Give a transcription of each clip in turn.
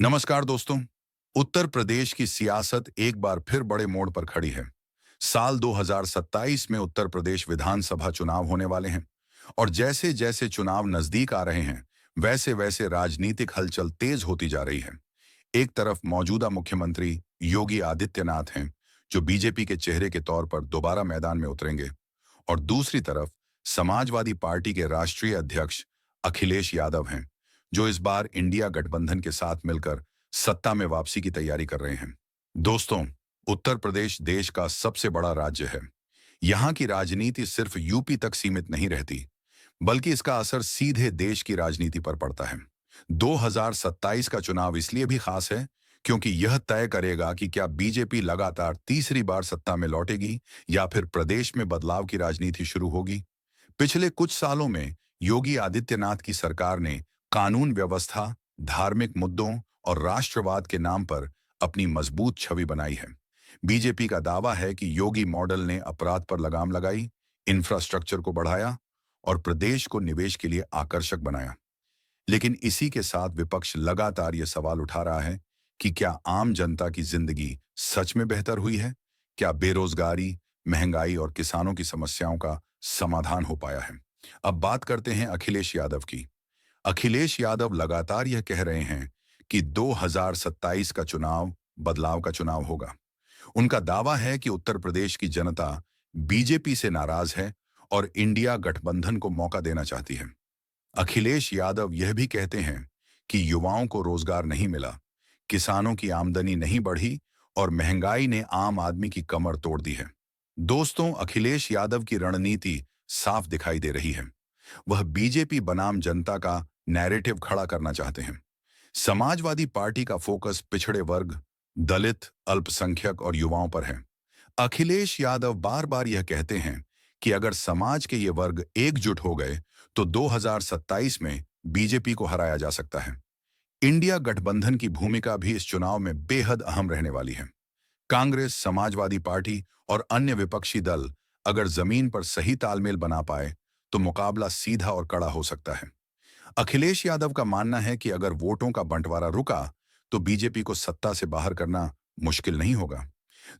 नमस्कार दोस्तों। उत्तर प्रदेश की सियासत एक बार फिर बड़े मोड़ पर खड़ी है। साल 2027 में उत्तर प्रदेश विधानसभा चुनाव होने वाले हैं और जैसे जैसे चुनाव नजदीक आ रहे हैं, वैसे वैसे राजनीतिक हलचल तेज होती जा रही है। एक तरफ मौजूदा मुख्यमंत्री योगी आदित्यनाथ हैं, जो बीजेपी के चेहरे के तौर पर दोबारा मैदान में उतरेंगे, और दूसरी तरफ समाजवादी पार्टी के राष्ट्रीय अध्यक्ष अखिलेश यादव हैं, जो इस बार इंडिया गठबंधन के साथ मिलकर सत्ता में वापसी की तैयारी कर रहे हैं। दोस्तों, उत्तर प्रदेश देश का सबसे बड़ा राज्य है। यहाँ की राजनीति सिर्फ यूपी तक सीमित नहीं रहती, बल्कि इसका असर सीधे देश की राजनीति पर पड़ता है। 2027 का चुनाव इसलिए भी खास है क्योंकि यह तय करेगा कि क्या बीजेपी लगातार तीसरी बार सत्ता में लौटेगी या फिर प्रदेश में बदलाव की राजनीति शुरू होगी। पिछले कुछ सालों में योगी आदित्यनाथ की सरकार ने कानून व्यवस्था, धार्मिक मुद्दों और राष्ट्रवाद के नाम पर अपनी मजबूत छवि बनाई है। बीजेपी का दावा है कि योगी मॉडल ने अपराध पर लगाम लगाई, इंफ्रास्ट्रक्चर को बढ़ाया और प्रदेश को निवेश के लिए आकर्षक बनाया। लेकिन इसी के साथ विपक्ष लगातार ये सवाल उठा रहा है कि क्या आम जनता की जिंदगी सच में बेहतर हुई है? क्या बेरोजगारी, महंगाई और किसानों की समस्याओं का समाधान हो पाया है? अब बात करते हैं अखिलेश यादव की। अखिलेश यादव लगातार यह कह रहे हैं कि 2027 का चुनाव बदलाव का चुनाव होगा। उनका दावा है कि उत्तर प्रदेश की जनता बीजेपी से नाराज है और इंडिया गठबंधन को मौका देना चाहती है। अखिलेश यादव यह भी कहते हैं कि युवाओं को रोजगार नहीं मिला, किसानों की आमदनी नहीं बढ़ी और महंगाई ने आम आदमी की कमर तोड़ दी है। दोस्तों, अखिलेश यादव की रणनीति साफ दिखाई दे रही है। वह बीजेपी बनाम जनता का नैरेटिव खड़ा करना चाहते हैं। समाजवादी पार्टी का फोकस पिछड़े वर्ग, दलित, अल्पसंख्यक और युवाओं पर है। अखिलेश यादव बार बार यह कहते हैं कि अगर समाज के ये वर्ग एकजुट हो गए तो 2027 में बीजेपी को हराया जा सकता है। इंडिया गठबंधन की भूमिका भी इस चुनाव में बेहद अहम रहने वाली है। कांग्रेस, समाजवादी पार्टी और अन्य विपक्षी दल अगर जमीन पर सही तालमेल बना पाए तो मुकाबला सीधा और कड़ा हो सकता है। अखिलेश यादव का मानना है कि अगर वोटों का बंटवारा रुका तो बीजेपी को सत्ता से बाहर करना मुश्किल नहीं होगा।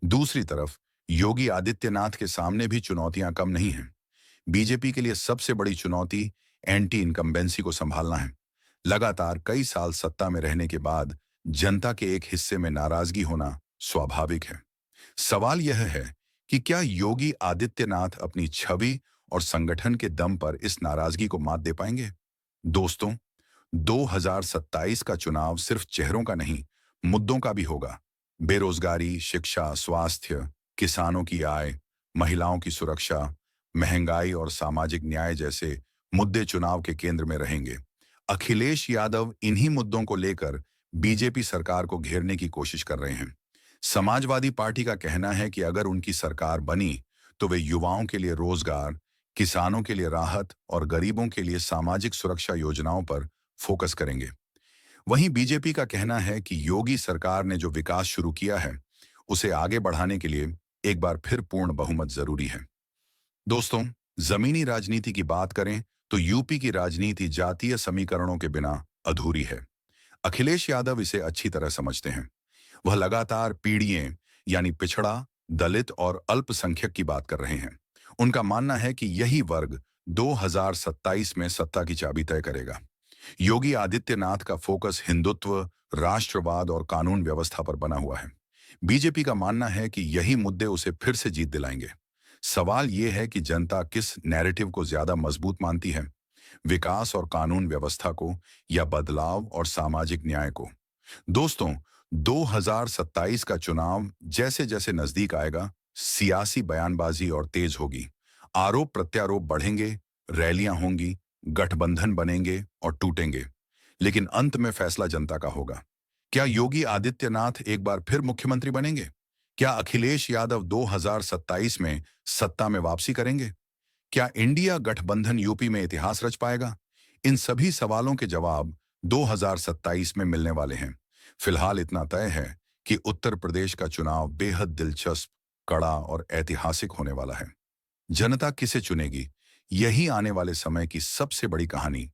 दूसरी तरफ योगी आदित्यनाथ के सामने भी चुनौतियां कम नहीं हैं। बीजेपी के लिए सबसे बड़ी चुनौती एंटी इनकम्बेंसी को संभालना है। लगातार कई साल सत्ता में रहने के बाद जनता के एक हिस्से में नाराजगी होना स्वाभाविक है। सवाल यह है कि क्या योगी आदित्यनाथ अपनी छवि और संगठन के दम पर इस नाराजगी को मात दे पाएंगे? दोस्तों, 2027 का चुनाव सिर्फ चेहरों का नहीं, मुद्दों का भी होगा। बेरोजगारी, शिक्षा, स्वास्थ्य, किसानों की आय, महिलाओं की सुरक्षा, महंगाई और सामाजिक न्याय जैसे मुद्दे चुनाव के केंद्र में रहेंगे। अखिलेश यादव इन्हीं मुद्दों को लेकर बीजेपी सरकार को घेरने की कोशिश कर रहे हैं। समाजवादी पार्टी का कहना है कि अगर उनकी सरकार बनी तो वे युवाओं के लिए रोजगार, किसानों के लिए राहत और गरीबों के लिए सामाजिक सुरक्षा योजनाओं पर फोकस करेंगे। वहीं बीजेपी का कहना है कि योगी सरकार ने जो विकास शुरू किया है, उसे आगे बढ़ाने के लिए एक बार फिर पूर्ण बहुमत जरूरी है। दोस्तों, जमीनी राजनीति की बात करें तो यूपी की राजनीति जातीय समीकरणों के बिना अधूरी है। अखिलेश यादव इसे अच्छी तरह समझते हैं। वह लगातार पीढ़ियों यानी पिछड़ा, दलित और अल्पसंख्यक की बात कर रहे हैं। उनका मानना है कि यही वर्ग 2027 में सत्ता की चाबी तय करेगा। योगी आदित्यनाथ का फोकस हिंदुत्व, राष्ट्रवाद और कानून व्यवस्था पर बना हुआ है। बीजेपी का मानना है कि यही मुद्दे उसे फिर से जीत दिलाएंगे। सवाल यह है कि जनता किस नैरेटिव को ज्यादा मजबूत मानती है, विकास और कानून व्यवस्था को या बदलाव और सामाजिक न्याय को। दोस्तों, 2027 का चुनाव जैसे जैसे नजदीक आएगा, सियासी बयानबाजी और तेज होगी। आरोप प्रत्यारोप बढ़ेंगे, रैलियां होंगी, गठबंधन बनेंगे और टूटेंगे। लेकिन अंत में फैसला जनता का होगा। क्या योगी आदित्यनाथ एक बार फिर मुख्यमंत्री बनेंगे? क्या अखिलेश यादव 2027 में सत्ता में वापसी करेंगे? क्या इंडिया गठबंधन यूपी में इतिहास रच पाएगा? इन सभी सवालों के जवाब 2027 में मिलने वाले हैं। फिलहाल इतना तय है कि उत्तर प्रदेश का चुनाव बेहद दिलचस्प, कड़ा और ऐतिहासिक होने वाला है। जनता किसे चुनेगी, यही आने वाले समय की सबसे बड़ी कहानी